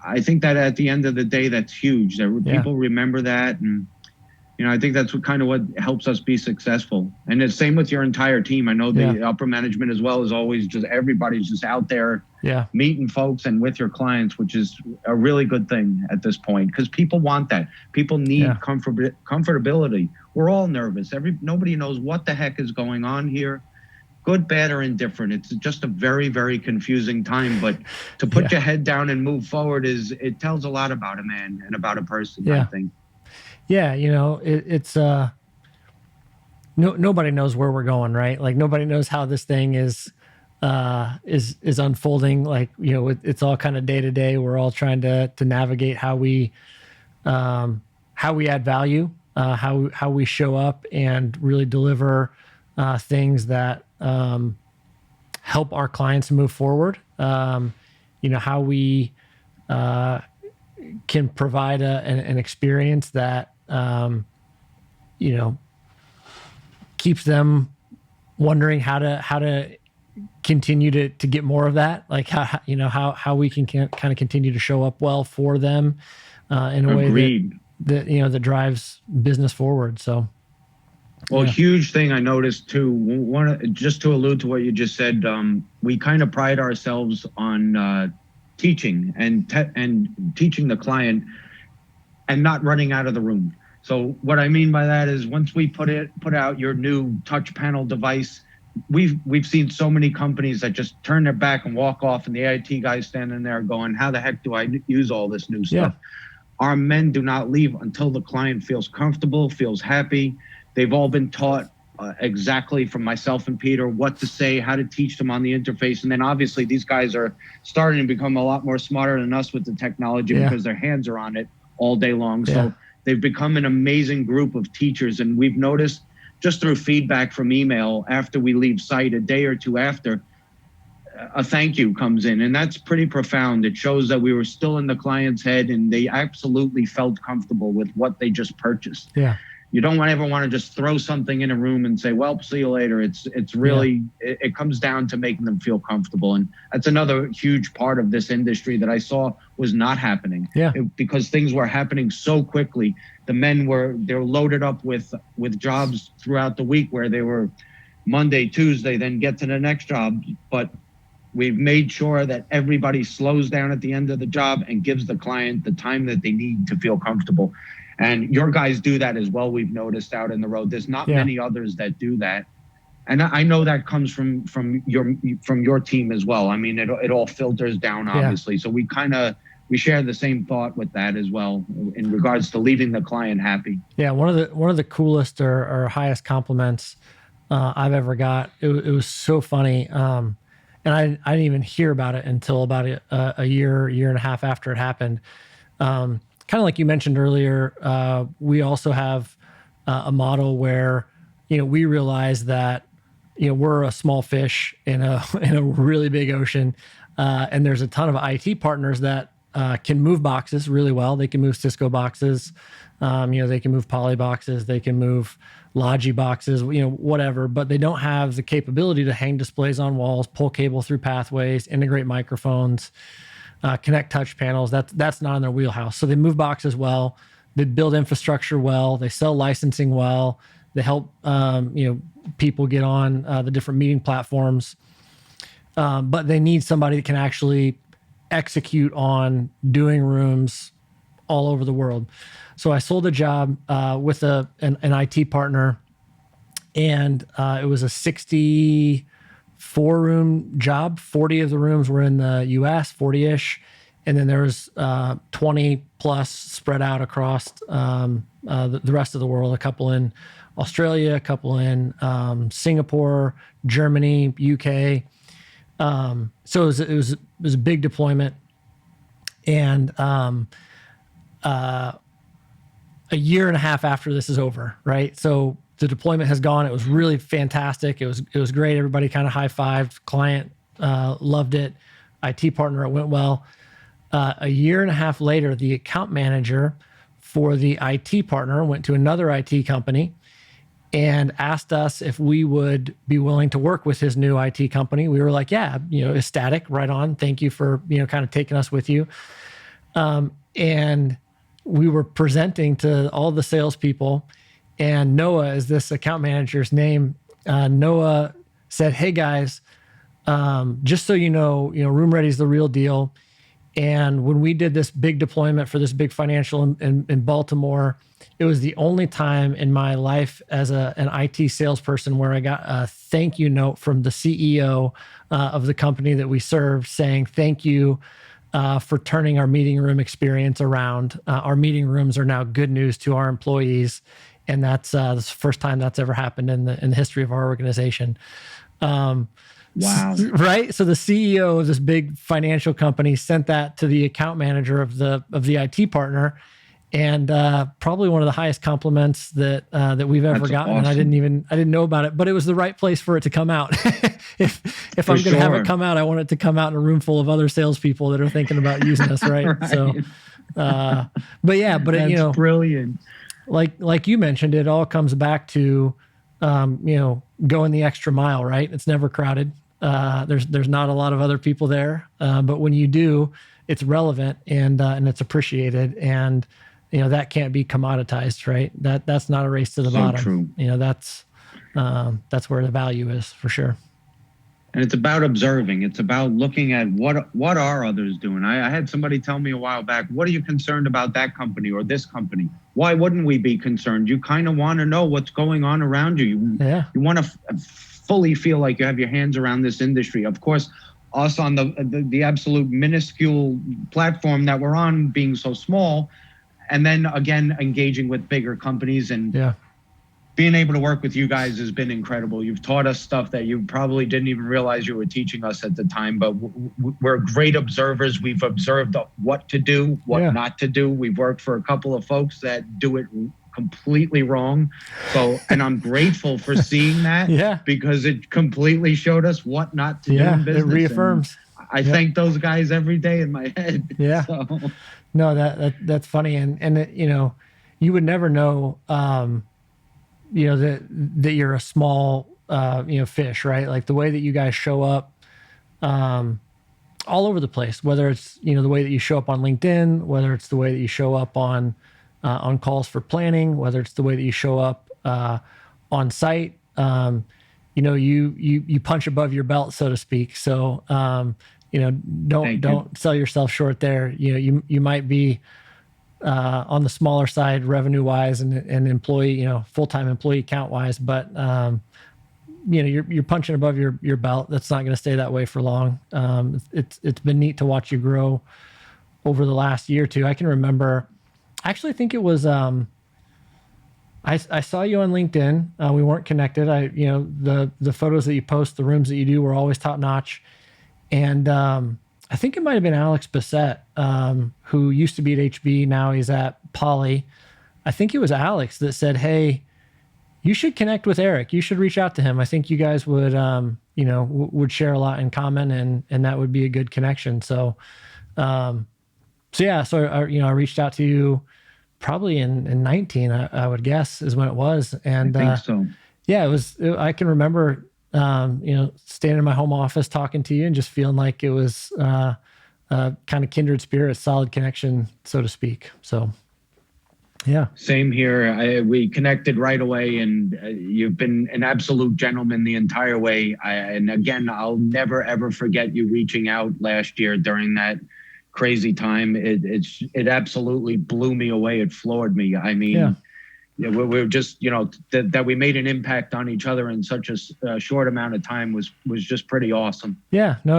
S2: at the end of the day, that's huge. That people remember that. And, I think that's what helps us be successful. And it's same with your entire team. I know the upper management as well is always just, everybody's just out there meeting folks and with your clients, which is a really good thing at this point, because people want that. People need comfortability. We're all nervous. Nobody knows what the heck is going on here. Good, bad, or indifferent. It's just a very, very confusing time. But to put your head down and move forward it tells a lot about a man and about a person, I think.
S1: Yeah, it's nobody knows where we're going, right? Like, nobody knows how this thing is unfolding. Like, it's all kind of day to day. We're all trying to navigate how we add value, how we show up and really deliver things that help our clients move forward. How we can provide an experience that keeps them wondering how to continue to get more of that. Like, how we can kind of continue to show up well for them in a way that drives business forward. So,
S2: well, huge thing I noticed too. Just to allude to what you just said, we kind of pride ourselves on teaching and teaching the client and not running out of the room. So what I mean by that is, once we put out your new touch panel device, we've seen so many companies that just turn their back and walk off, and the IT guy's standing there going, how the heck do I use all this new stuff? Our men do not leave until the client feels comfortable, feels happy. They've all been taught exactly from myself and Peter what to say, how to teach them on the interface. And then obviously these guys are starting to become a lot more smarter than us with the technology because their hands are on it all day long. So they've become an amazing group of teachers. And we've noticed just through feedback from email after we leave site, a day or two after, a thank you comes in, and that's pretty profound. It shows that we were still in the client's head and they absolutely felt comfortable with what they just purchased.
S1: Yeah.
S2: You don't ever want to just throw something in a room and say, well, see you later. It's really, it comes down to making them feel comfortable. And that's another huge part of this industry that I saw was not happening.
S1: Yeah.
S2: Because things were happening so quickly. The men they're loaded up with jobs throughout the week where they were Monday, Tuesday, then get to the next job. But we've made sure that everybody slows down at the end of the job and gives the client the time that they need to feel comfortable. And your guys do that as well. We've noticed out in the road. There's not many others that do that. And I know that comes from your team as well. I mean, it all filters down, obviously. So we share the same thought with that as well in regards to leaving the client happy.
S1: Yeah, one of the coolest or highest compliments I've ever got. It was so funny. And I didn't even hear about it until about a year and a half after it happened. Kind of like you mentioned earlier, we also have a model where, we realize that, we're a small fish in a really big ocean. And there's a ton of IT partners that can move boxes really well. They can move Cisco boxes. They can move Poly boxes. They can move Logi boxes, whatever, but they don't have the capability to hang displays on walls, pull cable through pathways, integrate microphones, connect touch panels. That's not in their wheelhouse. So they move boxes well, they build infrastructure well, they sell licensing well, they help people get on the different meeting platforms. But they need somebody that can actually execute on doing rooms all over the world. So I sold a job with an IT partner, and it was a 64-room job. 40 of the rooms were in the U.S., 40-ish, and then there was 20 plus spread out across the rest of the world. A couple in Australia, a couple in Singapore, Germany, UK. So it was a big deployment, and a year and a half after this is over, right? So the deployment has gone. It was really fantastic. It was great. Everybody kind of high-fived. Client loved it. IT partner, it went well. A year and a half later, the account manager for the IT partner went to another IT company and asked us if we would be willing to work with his new IT company. We were like, yeah, ecstatic, right on. Thank you for, kind of taking us with you. And we were presenting to all the salespeople, and Noah is this account manager's name. Noah said, hey guys, just so you know, RoomReady is the real deal. And when we did this big deployment for this big financial in Baltimore, it was the only time in my life as an IT salesperson where I got a thank you note from the CEO of the company that we served saying, thank you for turning our meeting room experience around. Our meeting rooms are now good news to our employees. And that's the first time that's ever happened in the history of our organization.
S2: Wow.
S1: Right. So the CEO of this big financial company sent that to the account manager of the IT partner, and probably one of the highest compliments that we've ever gotten.
S2: Awesome.
S1: And I didn't know about it, but it was the right place for it to come out. If I'm going to have it come out, I want it to come out in a room full of other salespeople that are thinking about using us. Right.
S2: Right.
S1: So, but
S2: that's brilliant.
S1: Like you mentioned, it all comes back to, going the extra mile, right? It's never crowded. There's not a lot of other people there. But when you do, it's relevant and it's appreciated, and, that can't be commoditized, right? That's not a race to the bottom.
S2: True.
S1: That's where the value is for sure.
S2: And it's about observing. It's about looking at what are others doing. I had somebody tell me a while back, what are you concerned about that company or this company? Why wouldn't we be concerned? You kind of want to know what's going on around you. You want to fully feel like you have your hands around this industry. Of course, us on the absolute minuscule platform that we're on being so small, and then again, engaging with bigger companies and being able to work with you guys has been incredible. You've taught us stuff that you probably didn't even realize you were teaching us at the time, but we're great observers. We've observed what to do, what not to do. We've worked for a couple of folks that do it completely wrong. So, and I'm grateful for seeing that
S1: Yeah.
S2: because it completely showed us what not to do in business.
S1: It reaffirms.
S2: And I thank those guys every day in my head.
S1: Yeah.
S2: So.
S1: No, that's funny. And it, you would never know, that you're a small, fish, right? Like the way that you guys show up, all over the place, whether it's, the way that you show up on LinkedIn, whether it's the way that you show up on calls for planning, whether it's the way that you show up, on site, you punch above your belt, so to speak. So, don't sell yourself short there. You might be, on the smaller side revenue wise and employee, full-time employee count wise, but, you're punching above your belt. That's not going to stay that way for long. It's been neat to watch you grow over the last year or two. I can remember, I actually think it was, I saw you on LinkedIn. We weren't connected. The photos that you post, the rooms that you do were always top notch. And, I think it might've been Alex Bissett, who used to be at HB. Now he's at Poly. I think it was Alex that said, "Hey, you should connect with Eric. You should reach out to him. I think you guys would, would share a lot in common, and that would be a good connection." So I reached out to you probably in 19, I would guess is when it was. And
S2: I think so.
S1: Yeah, I can remember, standing in my home office talking to you and just feeling like it was, kind of kindred spirits, solid connection, so to speak. So. Yeah.
S2: Same here. We connected right away, and you've been an absolute gentleman the entire way. And again, I'll never ever forget you reaching out last year during that crazy time. It absolutely blew me away. It floored me. I mean, we're just, that we made an impact on each other in such a short amount of time was just pretty awesome.
S1: Yeah, no,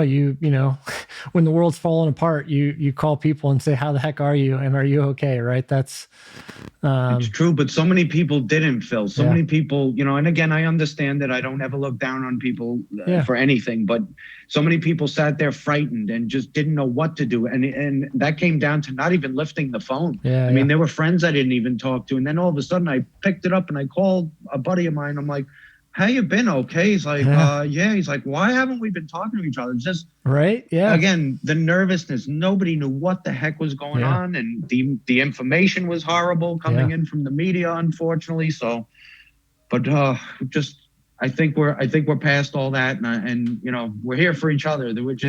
S1: when the world's falling apart, you call people and say, "How the heck are you? And are you okay?" Right? That's,
S2: it's true, but so many people didn't, Phil. So many people, and again, I understand that I don't ever look down on people for anything, but so many people sat there frightened and just didn't know what to do. And that came down to not even lifting the phone. I mean, there were friends I didn't even talk to. And then all of a sudden I picked it up and I called a buddy of mine. I'm like, "How you been? Okay." He's like, yeah. He's like, "Why haven't we been talking to each other?" It's just,
S1: right. Yeah.
S2: Again, the nervousness, nobody knew what the heck was going on. And the information was horrible coming in from the media, unfortunately. So, but I think we're past all that, and we're here for each other, which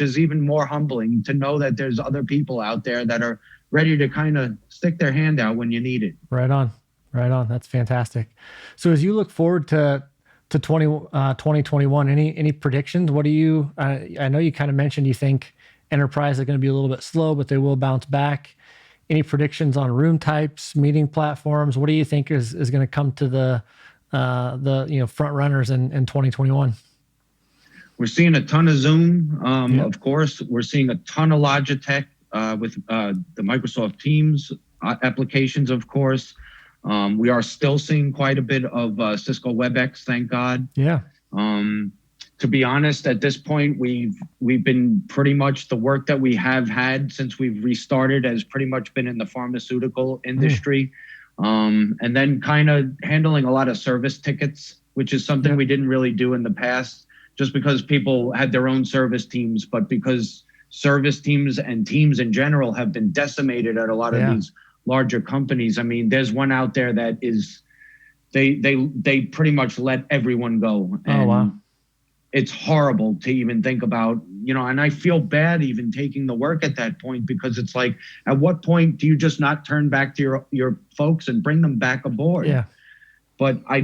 S2: is even more humbling to know that there's other people out there that are ready to kind of stick their hand out when you need it.
S1: Right on. That's fantastic. So as you look forward to 2021, any predictions? What do you? I know you kind of mentioned you think enterprise is going to be a little bit slow, but they will bounce back. Any predictions on room types, meeting platforms? What do you think is going to come to the front runners in 2021?
S2: We're seeing a ton of Zoom, of course. We're seeing a ton of Logitech with the Microsoft Teams applications, of course. We are still seeing quite a bit of Cisco WebEx, thank God.
S1: Yeah.
S2: To be honest, at this point, we've been pretty much the work that we have had since we've restarted has pretty much been in the pharmaceutical industry. And then kind of handling a lot of service tickets, which is something we didn't really do in the past, just because people had their own service teams, but because service teams and teams in general have been decimated at a lot of these larger companies. I mean, there's one out there that is, they pretty much let everyone go. And it's horrible to even think about, and I feel bad even taking the work at that point, because it's like, at what point do you just not turn back to your folks and bring them back aboard?
S1: Yeah.
S2: But I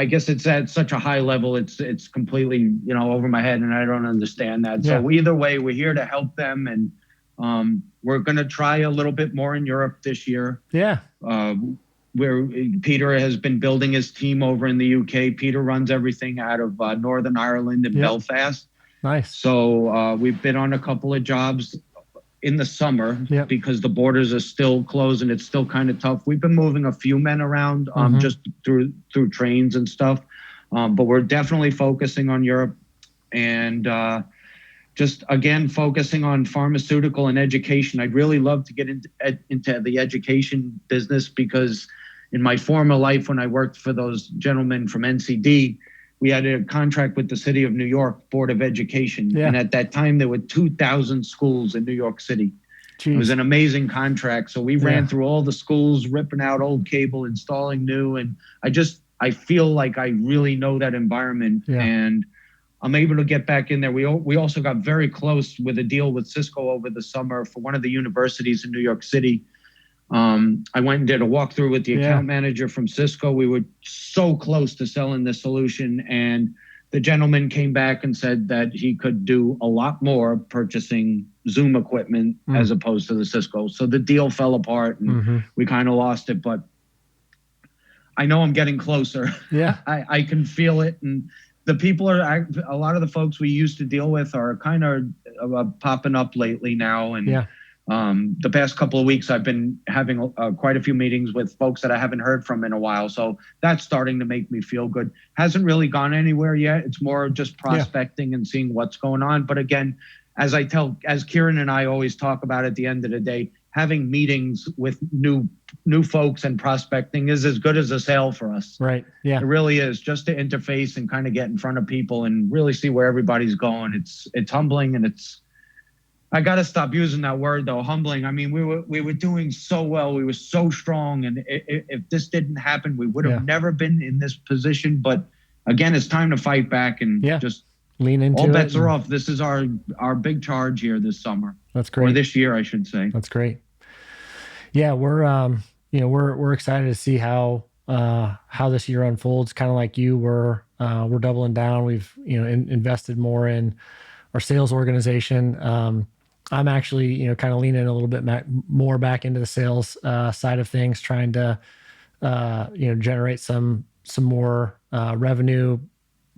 S2: guess it's at such a high level, it's completely, over my head, and I don't understand that. Yeah. So either way, we're here to help them, and we're going to try a little bit more in Europe this year.
S1: Yeah.
S2: Where Peter has been building his team over in the UK. Peter runs everything out of Northern Ireland and Belfast.
S1: Nice.
S2: So we've been on a couple of jobs in the summer because the borders are still closed and it's still kind of tough. We've been moving a few men around just through trains and stuff. But we're definitely focusing on Europe, and just again focusing on pharmaceutical and education. I'd really love to get into the education business, because in my former life, when I worked for those gentlemen from NCD, we had a contract with the City of New York Board of Education.
S1: Yeah.
S2: And at that time, there were 2,000 schools in New York City.
S1: Jeez.
S2: It was an amazing contract. So we ran through all the schools, ripping out old cable, installing new. And I feel like I really know that environment.
S1: Yeah.
S2: And I'm able to get back in there. We also got very close with a deal with Cisco over the summer for one of the universities in New York City. I went and did a walkthrough with the account manager from Cisco. We were so close to selling the solution, and the gentleman came back and said that he could do a lot more purchasing Zoom equipment as opposed to the Cisco. So the deal fell apart, and we kind of lost it. But I know I'm getting closer.
S1: Yeah,
S2: I can feel it, and the people a lot of the folks we used to deal with are kind of popping up lately now, and the past couple of weeks, I've been having quite a few meetings with folks that I haven't heard from in a while. So that's starting to make me feel good. Hasn't really gone anywhere yet. It's more just prospecting and seeing what's going on. But again, as Kieran and I always talk about at the end of the day, having meetings with new folks and prospecting is as good as a sale for us.
S1: Right. Yeah.
S2: It really is, just to interface and kind of get in front of people and really see where everybody's going. It's humbling, and I got to stop using that word though, humbling. I mean, we were doing so well. We were so strong. And if this didn't happen, we would have never been in this position. But again, it's time to fight back and just
S1: lean into it.
S2: All bets are off. This is our big charge here this summer.
S1: That's great.
S2: Or this year, I should say.
S1: That's great. Yeah. We're excited to see how this year unfolds. Kind of like you, we're doubling down. We've, invested more in our sales organization. I'm actually, kind of leaning a little bit more back into the sales side of things, trying to, generate some more revenue,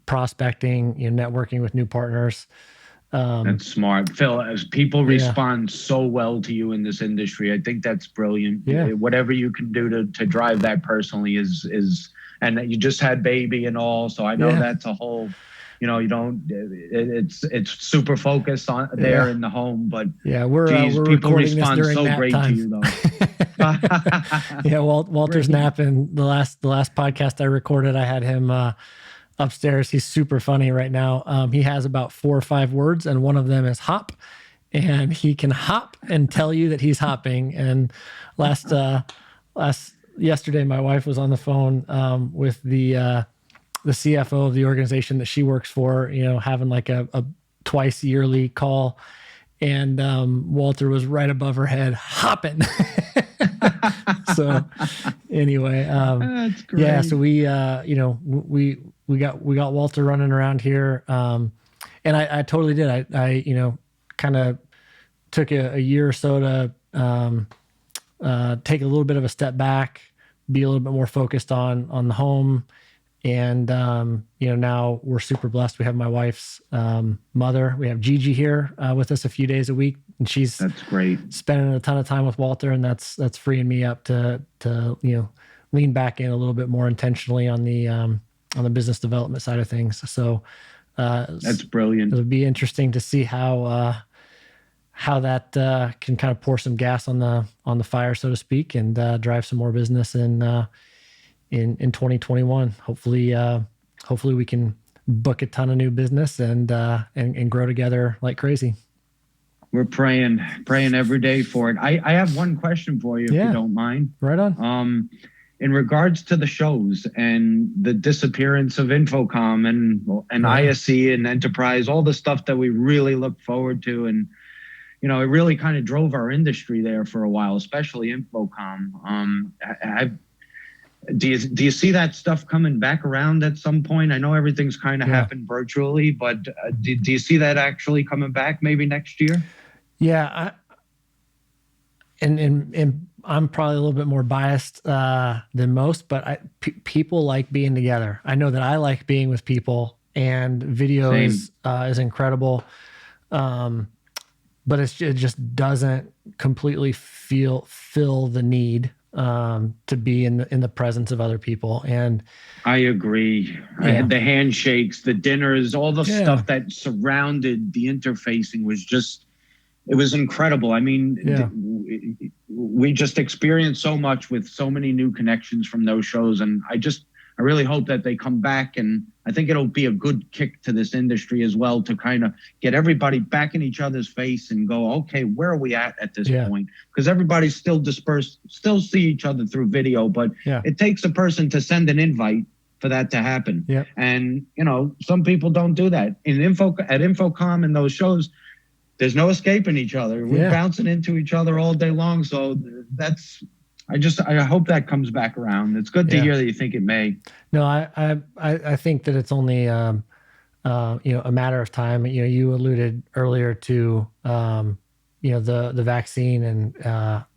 S1: prospecting, networking with new partners.
S2: That's smart, Phil. As people respond so well to you in this industry, I think that's brilliant.
S1: Yeah.
S2: Whatever you can do to drive that personally is, and you just had baby and all, so I know that's a whole. It's super focused on there in the home, but
S1: we're
S2: people
S1: recording
S2: respond
S1: this during
S2: so
S1: nap
S2: great
S1: time.
S2: to you though.
S1: Walter's napping. The last podcast I recorded, I had him upstairs. He's super funny right now. He has about 4 or 5 words, and one of them is hop, and he can hop and tell you that he's hopping. And yesterday, my wife was on the phone with the CFO of the organization that she works for, having like a twice yearly call. And Walter was right above her head, hopping. So anyway,
S2: that's great.
S1: Yeah, so we got Walter running around here. And I totally did. I kind of took a year or so to take a little bit of a step back, be a little bit more focused on the home. And, now we're super blessed. We have my wife's mother. We have Gigi here with us a few days a week, and that's
S2: great.
S1: Spending a ton of time with Walter, and that's freeing me up to lean back in a little bit more intentionally on the business development side of things. So
S2: that's brilliant.
S1: It'll be interesting to see how that can kind of pour some gas on the fire, so to speak, and drive some more business in 2021. Hopefully we can book a ton of new business and grow together like crazy.
S2: We're praying every day for it. I have one question for you, if you don't mind.
S1: Right on.
S2: In regards to the shows and the disappearance of Infocom and ISC and Enterprise, all the stuff that we really look forward to, and it really kind of drove our industry there for a while, especially Infocom. Do you see that stuff coming back around at some point? I know everything's kind of happened virtually, but do you see that actually coming back maybe next year?
S1: Yeah, and I'm probably a little bit more biased than most, but people like being together. I know that I like being with people, and video is incredible, but it just doesn't completely fill the need to be in the presence of other people. And
S2: I agree. I had the handshakes, the dinners, all the stuff that surrounded the interfacing was just, it was incredible. I mean, we just experienced so much with so many new connections from those shows. And I really hope that they come back, and I think it'll be a good kick to this industry as well to kind of get everybody back in each other's face and go, okay, where are we at this point? Because everybody's still dispersed, still see each other through video, but it takes a person to send an invite for that to happen. And, you know, some people don't do that. At Infocom and those shows, there's no escaping each other. We're bouncing into each other all day long. So I hope that comes back around. It's good to hear that you think it may.
S1: No, I think that it's only you know, a matter of time. You know, you alluded earlier to you know, the vaccine and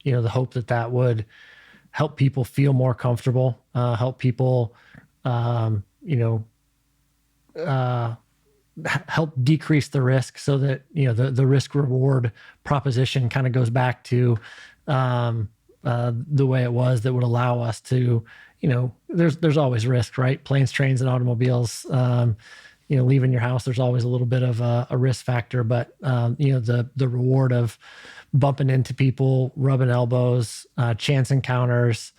S1: you know, the hope that would help people feel more comfortable, help people you know, help decrease the risk, so that, you know, the risk reward proposition kind of goes back to the way it was, that would allow us to, you know, there's always risk, right? Planes, trains, and automobiles, you know, leaving your house, there's always a little bit of a risk factor, but you know, the reward of bumping into people, rubbing elbows, chance encounters,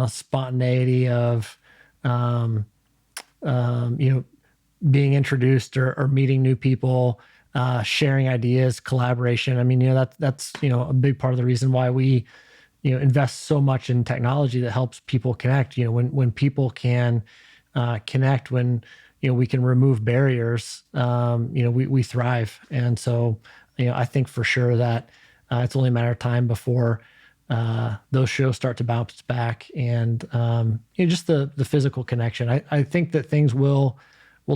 S1: spontaneity of, you know, being introduced or meeting new people, sharing ideas, collaboration. I mean, you know, that's, you know, a big part of the reason why we, you know, invest so much in technology that helps people connect. You know, when people can connect, when, you know, we can remove barriers, you know, we thrive. And so, you know, I think for sure that it's only a matter of time before those shows start to bounce back, and you know, just the physical connection. I think that things will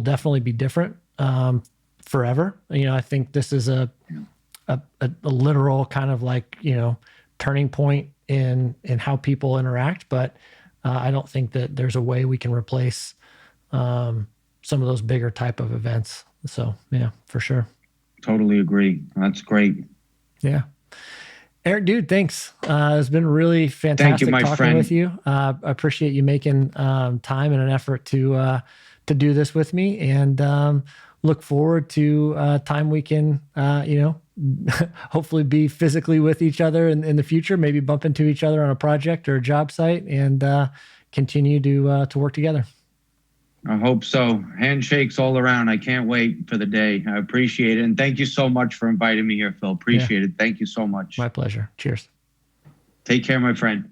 S1: definitely be different forever. You know, I think this is a literal kind of like, you know, turning point in how people interact, but I don't think that there's a way we can replace some of those bigger type of events. So yeah, for sure.
S2: Totally agree. That's great.
S1: Yeah. Eric, dude, thanks. It's been really fantastic talking with you. I appreciate you making time and an effort to do this with me, and look forward to time we can, you know, hopefully be physically with each other in the future, maybe bump into each other on a project or a job site, and continue to work together.
S2: I hope so. Handshakes all around. I can't wait for the day. I appreciate it. And thank you so much for inviting me here, Phil. Appreciate it. Thank you so much.
S1: My pleasure. Cheers.
S2: Take care, my friend.